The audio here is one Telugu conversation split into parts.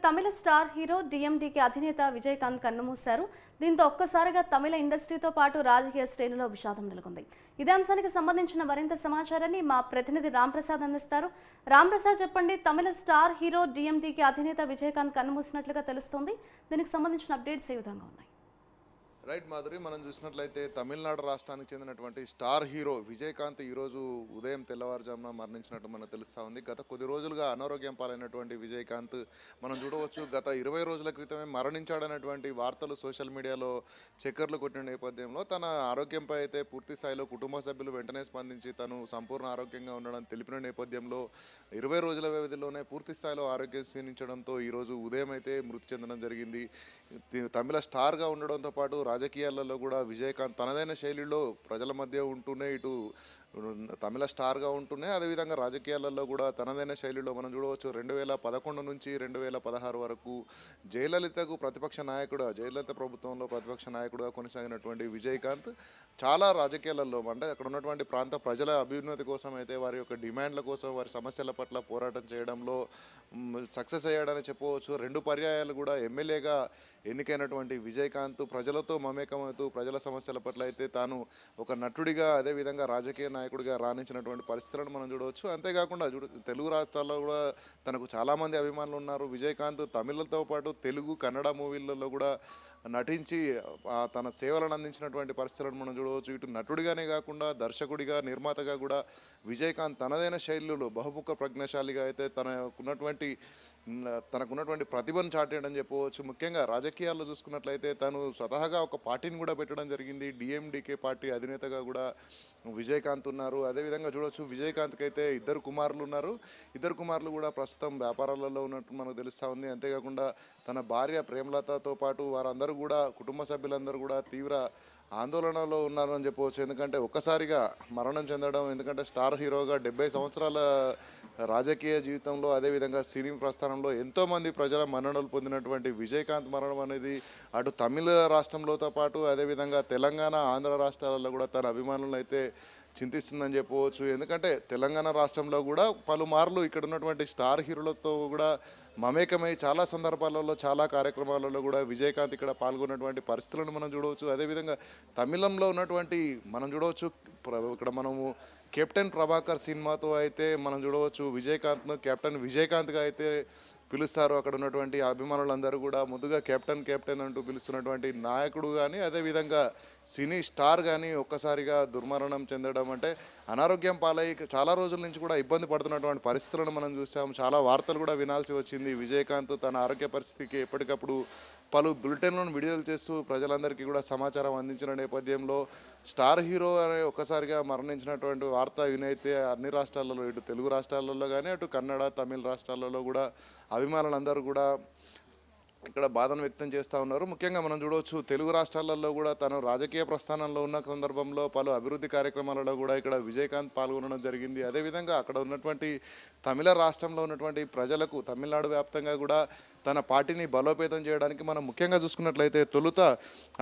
తమిళ స్టార్ హీరో డిఎండికే అధినేత విజయకాంత్ కన్నుమూశారు. దీంతో ఒక్కసారిగా తమిళ ఇండస్ట్రీతో పాటు రాజకీయ శ్రేణులో విషాదం నెలకొంది. ఇదే అంశానికి సంబంధించిన మరింత సమాచారాన్ని మా ప్రతినిధి రాంప్రసాద్ అందిస్తారు. రాంప్రసాద్, చెప్పండి. తమిళ స్టార్ హీరో డిఎండికే అధినేత విజయకాంత్ కన్నుమూసినట్లుగా తెలుస్తోంది. దీనికి సంబంధించిన అప్డేట్స్ ఏ విధంగా ఉన్నాయి? రైట్ మాధురి, మనం చూసినట్లయితే తమిళనాడు రాష్ట్రానికి చెందినటువంటి స్టార్ హీరో విజయకాంత్ ఈరోజు ఉదయం తెల్లవారుజామున మరణించినట్టు మనకు తెలుస్తూ ఉంది. గత కొద్ది రోజులుగా అనారోగ్యం పాలైనటువంటి విజయకాంత్ మనం చూడవచ్చు, గత 20 రోజుల క్రితమే మరణించాడనేటువంటి వార్తలు సోషల్ మీడియాలో చక్కర్లు కొట్టిన నేపథ్యంలో తన ఆరోగ్యంపై అయితే పూర్తి స్థాయిలో కుటుంబ సభ్యులు వెంటనే స్పందించి తను సంపూర్ణ ఆరోగ్యంగా ఉండడం తెలిపిన నేపథ్యంలో 20 రోజుల వ్యవధిలోనే పూర్తి స్థాయిలో ఆరోగ్యం క్షీణించడంతో ఈరోజు ఉదయం అయితే మృతి చెందడం జరిగింది. తమిళ స్టార్గా ఉండడంతో పాటు రాజకీయాలలో కూడా విజయకాంత్ తనదైన శైలిలో ప్రజల మధ్య ఉంటూనే ఇటు తమిళ స్టార్గా ఉంటూనే అదేవిధంగా రాజకీయాలలో కూడా తనదైన శైలిలో మనం చూడవచ్చు. 2011 నుంచి 2016 వరకు జయలలిత ప్రభుత్వంలో ప్రతిపక్ష నాయకుడుగా కొనసాగినటువంటి విజయకాంత్ చాలా రాజకీయాలలో అంటే అక్కడ ఉన్నటువంటి ప్రాంత ప్రజల అభ్యున్నతి కోసం అయితే వారి యొక్క డిమాండ్ల కోసం వారి సమస్యల పట్ల పోరాటం చేయడంలో సక్సెస్ అయ్యాడని చెప్పవచ్చు. 2 పర్యాయాలు కూడా ఎమ్మెల్యేగా ఎన్నికైనటువంటి విజయకాంత్ ప్రజలతో మమేకమవుతూ ప్రజల సమస్యల పట్ల అయితే తాను ఒక నటుడిగా అదేవిధంగా రాజకీయ నాయకుడిగా రాణించినటువంటి పరిస్థితులను మనం చూడవచ్చు. అంతేకాకుండా తెలుగు రాష్ట్రాల్లో కూడా తనకు చాలామంది అభిమానులు ఉన్నారు. విజయకాంత్ తమిళతో పాటు తెలుగు, కన్నడ మూవీలలో కూడా నటించి తన సేవలను అందించినటువంటి పరిస్థితులను మనం చూడవచ్చు. ఇటు నటుడిగానే కాకుండా దర్శకుడిగా, నిర్మాతగా కూడా విజయకాంత్ తనదైన శైలిలో బహుముఖ ప్రజ్ఞాశాలిగా అయితే తనకున్నటువంటి ప్రతిభను చాటేయడం చెప్పవచ్చు. ముఖ్యంగా రాజకీయాల్లో చూసుకున్నట్లయితే తను స్వతహాగా ఒక పార్టీని కూడా పెట్టడం జరిగింది. డిఎండికే పార్టీ అధినేతగా కూడా విజయకాంత్ ఉన్నారు. అదేవిధంగా చూడవచ్చు, విజయకాంత్కి అయితే 2 కుమారులు ఉన్నారు. 2 కుమారులు కూడా ప్రస్తుతం వ్యాపారాలలో ఉన్నట్టు మనకు తెలుస్తూ ఉంది. అంతేకాకుండా తన భార్య ప్రేమలతతో పాటు వారందరూ కూడా కుటుంబ సభ్యులందరూ కూడా తీవ్ర ఆందోళనలో ఉన్నారని చెప్పవచ్చు. ఎందుకంటే ఒక్కసారిగా మరణం చెందడం, ఎందుకంటే స్టార్ హీరోగా 70 సంవత్సరాల రాజకీయ జీవితంలో అదేవిధంగా సినీ ప్రస్థానంలో ఎంతోమంది ప్రజల మన్ననలు పొందినటువంటి విజయకాంత్ మరణం అనేది అటు తమిళ రాష్ట్రంలోతో పాటు అదేవిధంగా తెలంగాణ, ఆంధ్ర రాష్ట్రాలలో కూడా తన అభిమానులను అయితే చింతిస్తుందని చెప్పవచ్చు. ఎందుకంటే తెలంగాణ రాష్ట్రంలో కూడా పలుమార్లు ఇక్కడ ఉన్నటువంటి స్టార్ హీరోలతో కూడా మమేకమై చాలా సందర్భాలలో చాలా కార్యక్రమాలలో కూడా విజయకాంత్ ఇక్కడ పాల్గొన్నటువంటి పరిస్థితులను మనం చూడవచ్చు. అదేవిధంగా తమిళంలో ఉన్నటువంటి మనం చూడవచ్చు, ఇక్కడ మనము కెప్టెన్ ప్రభాకర్ సినిమాతో అయితే మనం చూడవచ్చు కెప్టెన్ విజయకాంత్గా అయితే పిలుస్తారు. అక్కడ ఉన్నటువంటి అభిమానులందరూ కూడా ముందుగా కెప్టెన్ అంటూ పిలుస్తున్నటువంటి నాయకుడు కానీ అదేవిధంగా సినీ స్టార్ కానీ ఒక్కసారిగా దుర్మరణం చెందడం అంటే అనారోగ్యం పాలై చాలా రోజుల నుంచి కూడా ఇబ్బంది పడుతున్నటువంటి పరిస్థితులను మనం చూసాం. చాలా వార్తలు కూడా వినాల్సి వచ్చింది. విజయకాంత్ తన ఆరోగ్య పరిస్థితికి ఎప్పటికప్పుడు పలు బులెటిన్లను విడుదల చేస్తూ ప్రజలందరికీ కూడా సమాచారం అందించిన నేపథ్యంలో స్టార్ హీరో అనే ఒక్కసారిగా మరణించినటువంటి వార్త వినైతే అన్ని రాష్ట్రాలలో, ఇటు తెలుగు రాష్ట్రాలలో కానీ అటు కన్నడ, తమిళ రాష్ట్రాలలో కూడా అభిమానులందరూ కూడా ఇక్కడ బాధను వ్యక్తం చేస్తూ ఉన్నారు. ముఖ్యంగా మనం చూడవచ్చు, తెలుగు రాష్ట్రాలలో కూడా తను రాజకీయ ప్రస్థానంలో ఉన్న సందర్భంలో పలు అభివృద్ధి కార్యక్రమాలలో కూడా ఇక్కడ విజయకాంత్ పాల్గొనడం జరిగింది. అదేవిధంగా అక్కడ ఉన్నటువంటి తమిళ రాష్ట్రంలో ఉన్నటువంటి ప్రజలకు తమిళనాడు వ్యాప్తంగా కూడా తన పార్టీని బలోపేతం చేయడానికి మనం ముఖ్యంగా చూసుకున్నట్లయితే తొలుత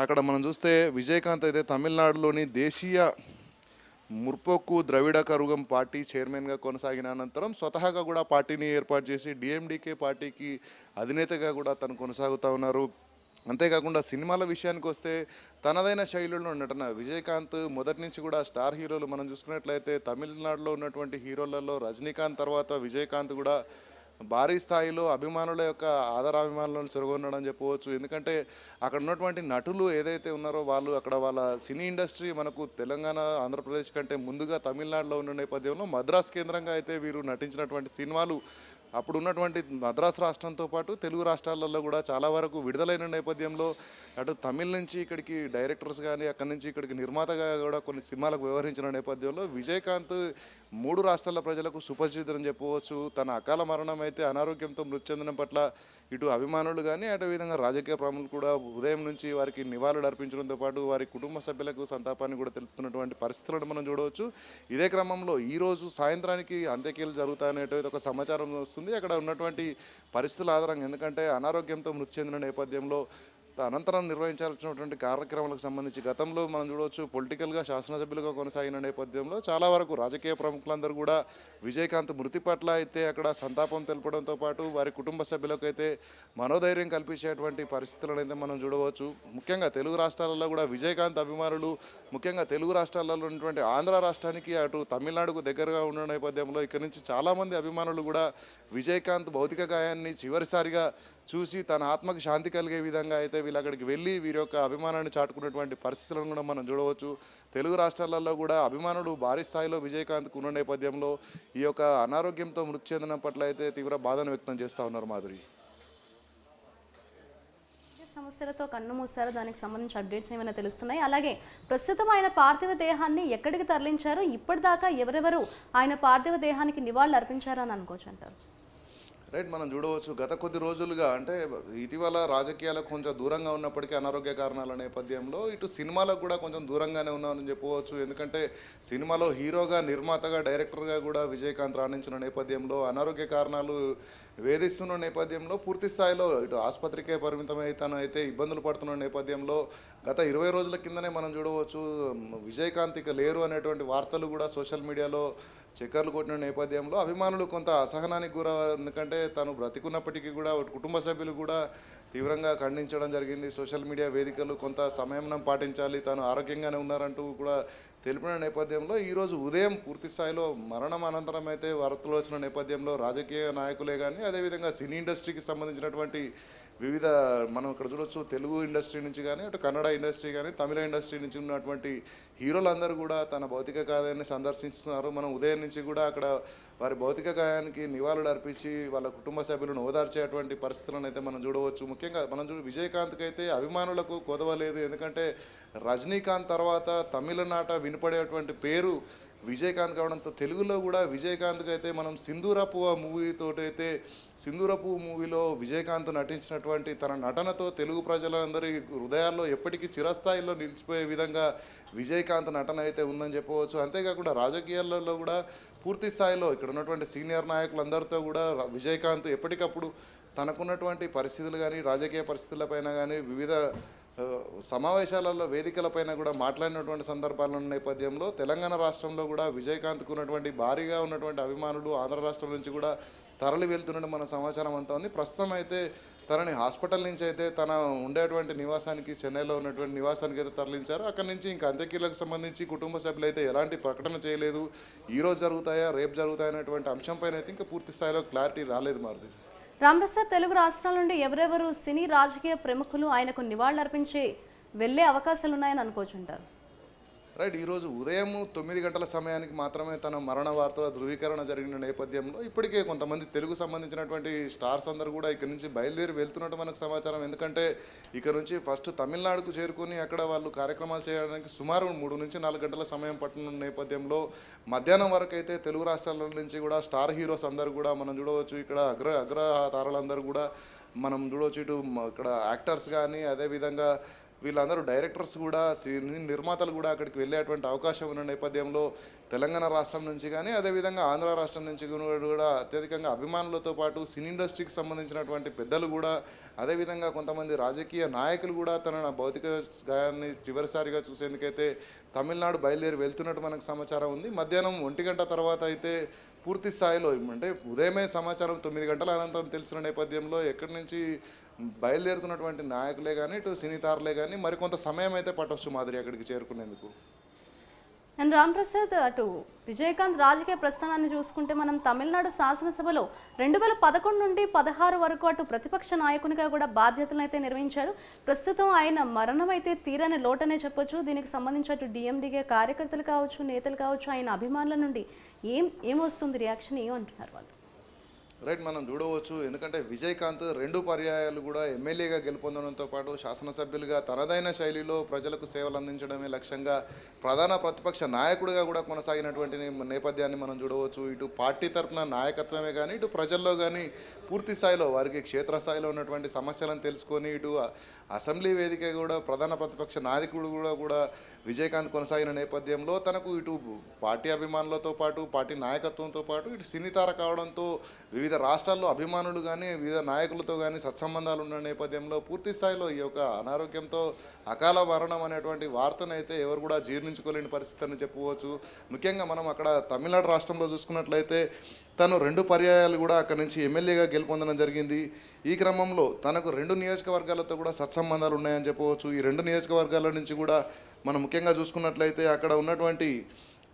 అక్కడ మనం చూస్తే విజయకాంత్ అయితే తమిళనాడులోని దేశీయ ముర్పోక్కు ద్రవిడ కరుగం పార్టీ చైర్మన్గా కొనసాగిన అనంతరం స్వతహాగా కూడా పార్టీని ఏర్పాటు చేసి డిఎండికే పార్టీకి అధినేతగా కూడా తను కొనసాగుతూ ఉన్నారు. అంతేకాకుండా సినిమాల విషయానికి వస్తే తనదైన శైలిలో నటన విజయకాంత్ మొదటి నుంచి కూడా స్టార్ హీరోలు మనం చూసుకున్నట్లయితే తమిళనాడులో ఉన్నటువంటి హీరోలలో రజనీకాంత్ తర్వాత విజయకాంత్ కూడా భారీ స్థాయిలో అభిమానుల యొక్క ఆదరాభిమానులను చొరగొనడం చెప్పవచ్చు. ఎందుకంటే అక్కడ ఉన్నటువంటి నటులు ఏదైతే ఉన్నారో వాళ్ళు అక్కడ వాళ్ళ సినీ ఇండస్ట్రీ మనకు తెలంగాణ, ఆంధ్రప్రదేశ్ కంటే ముందుగా తమిళనాడులో ఉన్న నేపథ్యంలో మద్రాస్ కేంద్రంగా అయితే వీరు నటించినటువంటి సినిమాలు అప్పుడు ఉన్నటువంటి మద్రాసు రాష్ట్రంతో పాటు తెలుగు రాష్ట్రాలలో కూడా చాలా వరకు విడుదలైన నేపథ్యంలో అటు తమిళ నుంచి ఇక్కడికి డైరెక్టర్స్ కానీ అక్కడి నుంచి ఇక్కడికి నిర్మాతగా కూడా కొన్ని సినిమాలకు వ్యవహరించిన నేపథ్యంలో విజయకాంత్ 3 రాష్ట్రాల ప్రజలకు సుపరిచితులని చెప్పవచ్చు. తన అకాల మరణం అయితే అనారోగ్యంతో మృతి చెందడం పట్ల ఇటు అభిమానులు కానీ అదేవిధంగా రాజకీయ ప్రముఖులు కూడా ఉదయం నుంచి వారికి నివాళులు అర్పించడంతో పాటు వారి కుటుంబ సభ్యులకు సంతాపాన్ని కూడా తెలుపుతున్నటువంటి పరిస్థితులను మనం చూడవచ్చు. ఇదే క్రమంలో ఈరోజు సాయంత్రానికి అంత్యక్రియలు జరుగుతాయనేటువంటి ఒక సమాచారం వస్తుంది. అక్కడ ఉన్నటువంటి పరిస్థితుల ఆధారంగా, ఎందుకంటే అనారోగ్యంతో మృతి చెందిన నేపథ్యంలో అనంతరం నిర్వహించాల్సినటువంటి కార్యక్రమాలకు సంబంధించి గతంలో మనం చూడవచ్చు పొలిటికల్గా శాసనసభ్యులుగా కొనసాగిన నేపథ్యంలో చాలా వరకు రాజకీయ ప్రముఖులందరూ కూడా విజయకాంత్ మృతి పట్ల అయితే అక్కడ సంతాపం తెలపడంతో పాటు వారి కుటుంబ సభ్యులకు అయితే మనోధైర్యం కల్పించేటువంటి పరిస్థితులను అయితే మనం చూడవచ్చు. ముఖ్యంగా తెలుగు రాష్ట్రాలలో కూడా విజయకాంత్ అభిమానులు, ముఖ్యంగా తెలుగు రాష్ట్రాలలో ఉన్నటువంటి ఆంధ్ర రాష్ట్రానికి అటు తమిళనాడుకు దగ్గరగా ఉన్న నేపథ్యంలో ఇక్కడి నుంచి చాలామంది అభిమానులు కూడా విజయకాంత్ భౌతిక గాయాన్ని చివరిసారిగా చూసి తన ఆత్మకు శాంతి కలిగే విధంగా అయితే వీళ్ళు అక్కడికి వెళ్ళి వీరి యొక్క అభిమానాన్ని చాటుకున్నటువంటి పరిస్థితులను కూడా మనం చూడవచ్చు. తెలుగు రాష్ట్రాలలో కూడా అభిమానులు భారీ స్థాయిలో విజయకాంత్కు ఉన్న నేపథ్యంలో ఈ యొక్క అనారోగ్యంతో మృతి చెందిన పట్ల అయితే తీవ్ర బాధను వ్యక్తం చేస్తూ ఉన్నారు మాధురి. సమస్యలతో కన్నుమూశారు, దానికి సంబంధించి అప్డేట్స్ ఏమైనా తెలుస్తున్నాయి? అలాగే ప్రస్తుతం ఆయన పార్థివ దేహాన్ని ఎక్కడికి తరలించారు, ఇప్పటిదాకా ఎవరెవరు ఆయన పార్థివ దేహానికి నివాళులు అర్పించారు అని అనుకోవచ్చు అంటారు? రైట్, మనం చూడవచ్చు గత కొద్ది రోజులుగా అంటే ఇటీవల రాజకీయాలకు కొంచెం దూరంగా ఉన్నప్పటికీ అనారోగ్య కారణాల నేపథ్యంలో ఇటు సినిమాలకు కూడా కొంచెం దూరంగానే ఉన్నామని చెప్పవచ్చు. ఎందుకంటే సినిమాలో హీరోగా, నిర్మాతగా, డైరెక్టర్గా కూడా విజయకాంత్ రాణించిన నేపథ్యంలో అనారోగ్య కారణాలు వేధిస్తున్న నేపథ్యంలో పూర్తి స్థాయిలో ఇటు ఆసుపత్రికే పరిమితమై తను అయితే ఇబ్బందులు పడుతున్న నేపథ్యంలో గత 20 రోజుల కిందనే మనం చూడవచ్చు విజయకాంత్ ఇక లేరు అనేటువంటి వార్తలు కూడా సోషల్ మీడియాలో చక్కర్లు కొట్టిన నేపథ్యంలో అభిమానులు కొంత అసహనానికి గురయ్యారు. ఎందుకంటే తను బ్రతికున్నప్పటికీ కూడా కుటుంబ సభ్యులు కూడా తీవ్రంగా ఖండించడం జరిగింది. సోషల్ మీడియా వేదికలు కొంత సంయమనం పాటించాలి, తాను ఆరోగ్యంగానే ఉన్నారంటూ కూడా తెలిపిన నేపథ్యంలో ఈరోజు ఉదయం పూర్తి స్థాయిలో మరణం అనంతరం అయితే వార్తలు వచ్చిన నేపథ్యంలో రాజకీయ నాయకులే కానీ అదేవిధంగా సినీ ఇండస్ట్రీకి సంబంధించినటువంటి వివిధ మనం ఇక్కడ చూడొచ్చు తెలుగు ఇండస్ట్రీ నుంచి కానీ అటు కన్నడ ఇండస్ట్రీ కానీ తమిళ ఇండస్ట్రీ నుంచి ఉన్నటువంటి హీరోలందరూ కూడా తన భౌతిక కాయాన్ని సందర్శిస్తున్నారు. మనం ఉదయం నుంచి కూడా అక్కడ వారి భౌతిక కాయానికి నివాళులు అర్పించి వాళ్ళ కుటుంబ సభ్యులను ఓదార్చేటువంటి పరిస్థితులను అయితే మనం చూడవచ్చు. ముఖ్యంగా మనం విజయకాంత్కి అయితే అభిమానులకు కొదవలేదు. ఎందుకంటే రజనీకాంత్ తర్వాత తమిళనాట వినపడేటువంటి పేరు విజయకాంత్ కావడంతో తెలుగులో కూడా విజయకాంత్కి అయితే మనం సింధూరపు మూవీతోటి అయితే సింధూరపు మూవీలో విజయకాంత్ నటించినటువంటి తన నటనతో తెలుగు ప్రజలందరి హృదయాల్లో ఎప్పటికీ చిరస్థాయిలో నిలిచిపోయే విధంగా విజయకాంత్ నటన అయితే ఉందని చెప్పవచ్చు. అంతేకాకుండా రాజకీయాలలో కూడా పూర్తి స్థాయిలో ఇక్కడ ఉన్నటువంటి సీనియర్ నాయకులందరితో కూడా విజయకాంత్ ఎప్పటికప్పుడు తనకున్నటువంటి పరిస్థితులు కానీ రాజకీయ పరిస్థితులపైన కానీ వివిధ సమావేశాలలో వేదికలపైన కూడా మాట్లాడినటువంటి సందర్భాల నేపథ్యంలో తెలంగాణ రాష్ట్రంలో కూడా విజయకాంత్కు ఉన్నటువంటి భారీగా ఉన్నటువంటి అభిమానులు ఆంధ్ర రాష్ట్రం నుంచి కూడా తరలి వెళ్తున్నట్టు మన సమాచారం అంతా ఉంది. ప్రస్తుతం అయితే తనని హాస్పిటల్ నుంచి అయితే తన ఉండేటువంటి నివాసానికి చెన్నైలో ఉన్నటువంటి నివాసానికి అయితే తరలించారు. అక్కడి నుంచి ఇంకా అంత్యక్రియలకు సంబంధించి కుటుంబ సభ్యులు అయితే ఎలాంటి ప్రకటన చేయలేదు. ఈరోజు జరుగుతాయా రేపు జరుగుతాయా అనేటువంటి అంశంపైన అయితే ఇంకా పూర్తి స్థాయిలో క్లారిటీ రాలేదు. మారుతి రాంప్రసాద్, తెలుగు రాష్ట్రాల నుండి ఎవరెవరు సినీ రాజకీయ ప్రముఖులు ఆయనకు నివాళులర్పించి వెళ్ళే అవకాశాలు ఉన్నాయని అనుకోవచ్చు అంటారు? రైట్, ఈరోజు ఉదయం 9 గంటల సమయానికి మాత్రమే తన మరణ వార్తల ధృవీకరణ జరిగిన నేపథ్యంలో ఇప్పటికే కొంతమంది తెలుగు సంబంధించినటువంటి స్టార్స్ అందరూ కూడా ఇక్కడ నుంచి బయలుదేరి వెళ్తున్నట్టు మనకు సమాచారం. ఎందుకంటే ఇక్కడ నుంచి ఫస్ట్ తమిళనాడుకు చేరుకొని అక్కడ వాళ్ళు కార్యక్రమాలు చేయడానికి సుమారు 3 నుంచి 4 గంటల సమయం పట్టిన నేపథ్యంలో మధ్యాహ్నం వరకు అయితే తెలుగు రాష్ట్రాల నుంచి కూడా స్టార్ హీరోస్ అందరూ కూడా మనం చూడవచ్చు. ఇక్కడ అగ్ర తారలందరూ కూడా మనం చూడవచ్చు. ఇటు ఇక్కడ యాక్టర్స్ కానీ అదేవిధంగా వీళ్ళందరూ డైరెక్టర్స్ కూడా నిర్మాతలు కూడా అక్కడికి వెళ్ళేటువంటి అవకాశం ఉన్న నేపథ్యంలో తెలంగాణ రాష్ట్రం నుంచి కానీ అదేవిధంగా ఆంధ్ర రాష్ట్రం నుంచి కూడా అత్యధికంగా అభిమానులతో పాటు సినీ ఇండస్ట్రీకి సంబంధించినటువంటి పెద్దలు కూడా అదేవిధంగా కొంతమంది రాజకీయ నాయకులు కూడా తన భౌతిక గాయాన్ని చివరిసారిగా చూసేందుకైతే తమిళనాడు బయలుదేరి వెళ్తున్నట్టు మనకు సమాచారం ఉంది. మధ్యాహ్నం 1 గంట తర్వాత అయితే పూర్తి స్థాయిలో అంటే ఉదయమే సమాచారం 9 గంటల అనంతరం తెలిసిన నేపథ్యంలో ఎక్కడి నుంచి బయలుదేరుతున్నటువంటి నాయకులే కానీ ఇటు సినీ తారలే కానీ మరికొంత సమయం అయితే పట్టవచ్చు మాదిరి అక్కడికి చేరుకునేందుకు. అండ్ రాంప్రసాద్, అటు విజయకాంత్ రాజకీయ ప్రస్థానాన్ని చూసుకుంటే మనం తమిళనాడు శాసనసభలో 2011 నుండి 16 వరకు అటు ప్రతిపక్ష నాయకునిగా కూడా బాధ్యతలను అయితే నిర్వహించారు. ప్రస్తుతం ఆయన మరణం అయితే తీరని లోటనే చెప్పొచ్చు. దీనికి సంబంధించి అటు డిఎండికే కార్యకర్తలు కావచ్చు, నేతలు కావచ్చు, ఆయన అభిమానుల నుండి ఏం వస్తుంది రియాక్షన్, ఏమంటున్నారు వాళ్ళు? రైట్, మనం చూడవచ్చు. ఎందుకంటే విజయకాంత్ 2 పర్యాయాలు కూడా ఎమ్మెల్యేగా గెలుపొందడంతో పాటు శాసనసభ్యులుగా తనదైన శైలిలో ప్రజలకు సేవలు అందించడమే లక్ష్యంగా ప్రధాన ప్రతిపక్ష నాయకుడిగా కూడా కొనసాగినటువంటి నేపథ్యాన్ని మనం చూడవచ్చు. ఇటు పార్టీ తరఫున నాయకత్వమే కానీ ఇటు ప్రజల్లో కానీ పూర్తి స్థాయిలో వారికి క్షేత్రస్థాయిలో ఉన్నటువంటి సమస్యలను తెలుసుకొని ఇటు అసెంబ్లీ వేదిక కూడా ప్రధాన ప్రతిపక్ష నాయకుడు కూడా విజయకాంత్ కొనసాగిన నేపథ్యంలో తనకు ఇటు పార్టీ అభిమానులతో పాటు పార్టీ నాయకత్వంతో పాటు ఇటు సినీ తార కావడంతో వివిధ వివిధ రాష్ట్రాల్లో అభిమానులు కానీ వివిధ నాయకులతో కానీ సత్సంబంధాలు ఉన్న నేపథ్యంలో పూర్తి స్థాయిలో ఈ యొక్క అనారోగ్యంతో అకాల మరణం అనేటువంటి వార్తనైతే ఎవరు కూడా జీర్ణించుకోలేని పరిస్థితి అని చెప్పుకోవచ్చు. ముఖ్యంగా మనం అక్కడ తమిళనాడు రాష్ట్రంలో చూసుకున్నట్లయితే తను 2 పర్యాయాలు కూడా అక్కడి నుంచి ఎమ్మెల్యేగా గెలుపొందడం జరిగింది. ఈ క్రమంలో తనకు 2 నియోజకవర్గాలతో కూడా సత్సంబంధాలు ఉన్నాయని చెప్పవచ్చు. ఈ 2 నియోజకవర్గాల నుంచి కూడా మనం ముఖ్యంగా చూసుకున్నట్లయితే అక్కడ ఉన్నటువంటి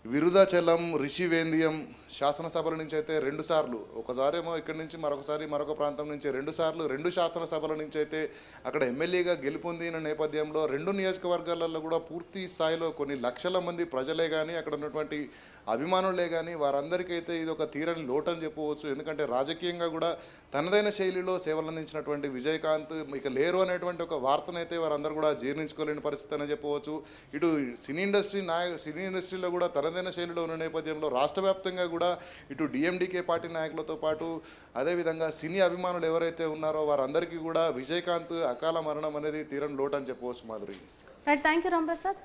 విరుధాచలం, రిషివేంద్యం శాసనసభల నుంచి అయితే 2 సార్లు, ఒకసారేమో ఇక్కడి నుంచి మరొకసారి మరొక ప్రాంతం నుంచి 2 సార్లు 2 శాసనసభల నుంచి అయితే అక్కడ ఎమ్మెల్యేగా గెలుపొందిన నేపథ్యంలో 2 నియోజకవర్గాలలో కూడా పూర్తి స్థాయిలో కొన్ని లక్షల మంది ప్రజలే కానీ అక్కడ ఉన్నటువంటి అభిమానులే కానీ వారందరికీ అయితే ఇది ఒక తీరని లోటు అని చెప్పవచ్చు. ఎందుకంటే రాజకీయంగా కూడా తనదైన శైలిలో సేవలు అందించినటువంటి విజయకాంత్ ఇక లేరు అనేటువంటి ఒక వార్తనైతే వారందరూ కూడా జీర్ణించుకోలేని పరిస్థితి అని చెప్పవచ్చు. ఇటు సినీ ఇండస్ట్రీలో కూడా తనదైన శైలిలో ఉన్న నేపథ్యంలో రాష్ట్ర వ్యాప్తంగా కూడా ఇటు డిఎండికే పార్టీ నాయకులతో పాటు అదేవిధంగా సినీ అభిమానులు ఎవరైతే ఉన్నారో వారందరికీ కూడా విజయకాంత్ అకాల మరణం అనేది తీరని లోటు అని చెప్పవచ్చు. Madhuri, right, thank you Ramprasad.